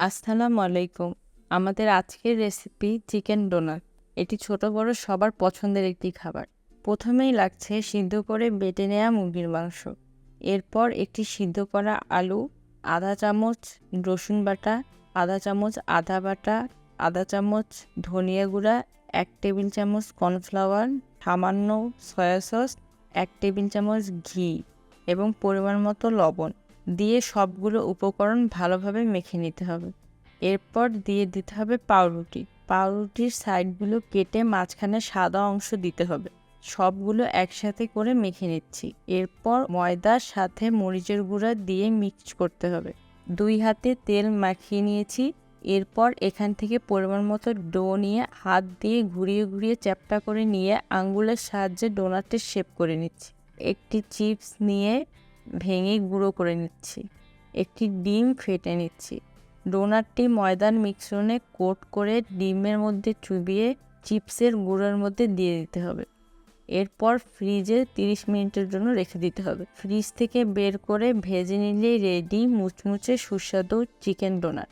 আসসালামু আলাইকুম। আমাদের আজকের রেসিপি চিকেন ডোনাট। এটি ছোট বড় সবার পছন্দের একটি খাবার। প্রথমেই লাগছে সিদ্ধ করে বেটে নেওয়া মুরগির মাংস। এরপর একটি সিদ্ধ করা আলু, আধা চামচ রসুন বাটা, আধা চামচ আদা বাটা, আধা চামচ ধনিয়া গুঁড়া, 1 টেবিল চামচ কর্নফ্লাওয়ার, সামান্য সয়া সস, 1 টেবিল চামচ ঘি এবং পরিমাণ মতো লবণ দিয়ে সবগুলো উপকরণ ভালোভাবে মেখে নিতে হবে। এরপর দিয়ে দিতে হবে পাউরুটি। পাউরুটির সাইডগুলো কেটে মাঝখানে সাদা অংশ দিতে হবে। সবগুলো একসাথে করে মেখে নিচ্ছি। এরপর ময়দার সাথে মরিচের গুঁড়া দিয়ে মিক্স করতে হবে। 2 হাতে তেল মাখিয়ে নিয়েছি। এরপর এখান থেকে পরিমাণ মতো ডো নিয়ে হাত দিয়ে ঘুরিয়ে ঘুরিয়ে চ্যাপ্টা করে নিয়ে আঙ্গুলের সাহায্যে ডোনাটের শেপ করে নিচ্ছি। একটি চিপস নিয়ে ভেঙে গুঁড়ো করে নিচ্ছি। একটি ডিম ফেটে নিচ্ছি। ডোনাটটি ময়দার মিশ্রণে কোট করে ডিমের মধ্যে চুবিয়ে চিপসের গুঁড়োর মধ্যে দিয়ে দিতে হবে। এরপর ফ্রিজে 30 মিনিটের জন্য রেখে দিতে হবে। ফ্রিজ থেকে বের করে ভেজে নিলেই রেডি মুচমুচে সুস্বাদু চিকেন ডোনাট।